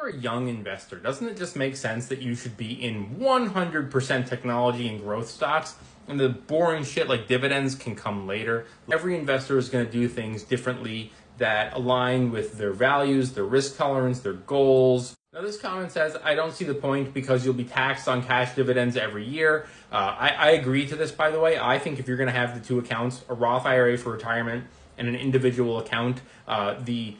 you're a young investor, doesn't it just make sense that you should be in 100% technology and growth stocks? And the boring shit like dividends can come later. Every investor is going to do things differently that align with their values, their risk tolerance, their goals. Now this comment says, I don't see the point because you'll be taxed on cash dividends every year. I agree to this, by the way. I think if you're going to have the two accounts, a Roth IRA for retirement and an individual account, the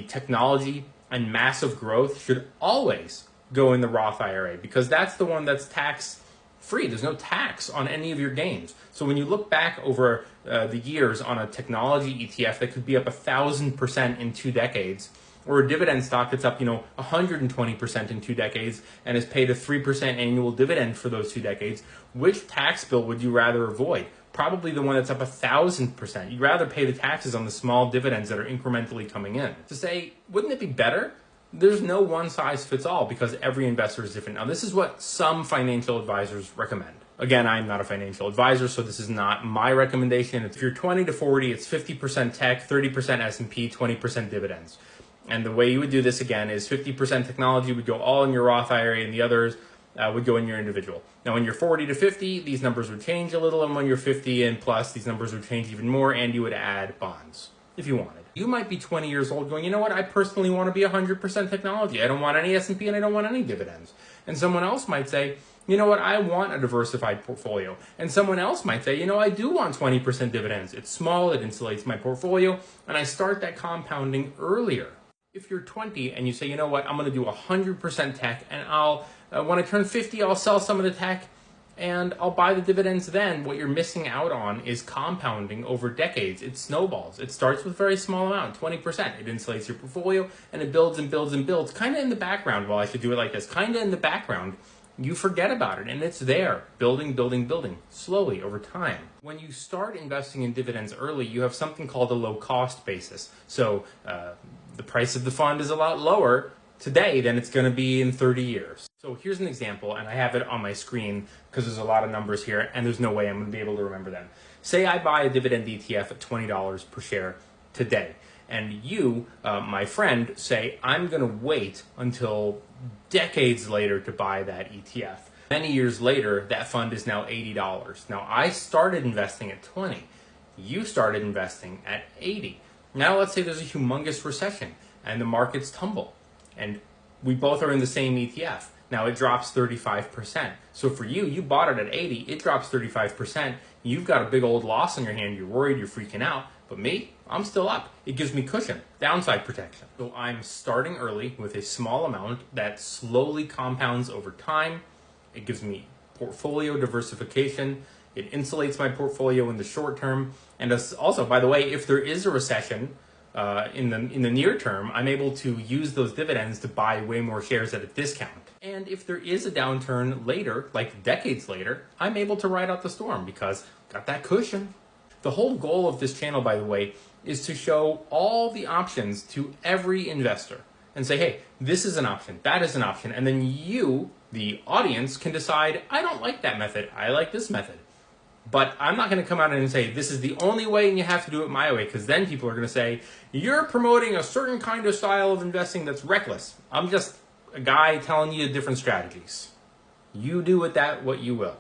technology and massive growth should always go in the Roth IRA because that's the one that's tax free. There's no tax on any of your gains. So when you look back over the years on a technology ETF that could be up 1,000% in 2 decades, or a dividend stock that's up, 120% in 2 decades and has paid a 3% annual dividend for those 2 decades, which tax bill would you rather avoid? Probably the one that's up 1,000%. You'd rather pay the taxes on the small dividends that are incrementally coming in. To say, wouldn't it be better? There's no one size fits all because every investor is different. Now, this is what some financial advisors recommend. Again, I'm not a financial advisor, so this is not my recommendation. If you're 20 to 40, it's 50% tech, 30% S&P, 20% dividends. And the way you would do this, again, is 50% technology would go all in your Roth IRA and the others would go in your individual. Now, when you're 40 to 50, these numbers would change a little. And when you're 50 and plus, these numbers would change even more. And you would add bonds if you wanted. You might be 20 years old going, you know what? I personally want to be 100% technology. I don't want any S&P and I don't want any dividends. And someone else might say, you know what? I want a diversified portfolio. And someone else might say, I do want 20% dividends. It's small. It insulates my portfolio. And I start that compounding earlier. If you're 20 and you say, you know what, I'm going to do 100% tech and when I turn 50, I'll sell some of the tech and I'll buy the dividends then. What you're missing out on is compounding over decades. It snowballs. It starts with a very small amount, 20%. It insulates your portfolio and it builds and builds and builds. Kind of in the background, well, I should do it like this. Kind of in the background, you forget about it and it's there, building, building, building, slowly over time. When you start investing in dividends early, you have something called a low cost basis. So the price of the fund is a lot lower today than it's going to be in 30 years. So here's an example, and I have it on my screen because there's a lot of numbers here, and there's no way I'm going to be able to remember them. Say I buy a dividend ETF at $20 per share today, and you, my friend, say I'm going to wait until decades later to buy that ETF. Many years later, that fund is now $80. Now, I started investing at 20. You started investing at 80. Now, let's say there's a humongous recession, and the markets tumble, and we both are in the same ETF. Now it drops 35%. So for you, you bought it at 80, it drops 35%. You've got a big old loss on your hand. You're worried, you're freaking out. But me, I'm still up. It gives me cushion, downside protection. So I'm starting early with a small amount that slowly compounds over time. It gives me portfolio diversification. It insulates my portfolio in the short term. And also, by the way, if there is a recession, in the near term, I'm able to use those dividends to buy way more shares at a discount. And if there is a downturn later, like decades later, I'm able to ride out the storm because I've got that cushion. The whole goal of this channel, by the way, is to show all the options to every investor and say, hey, this is an option, that is an option. And then you, the audience, can decide, I don't like that method, I like this method. But I'm not going to come out and say, this is the only way and you have to do it my way, because then people are going to say, you're promoting a certain kind of style of investing that's reckless. I'm just a guy telling you different strategies. You do with that what you will.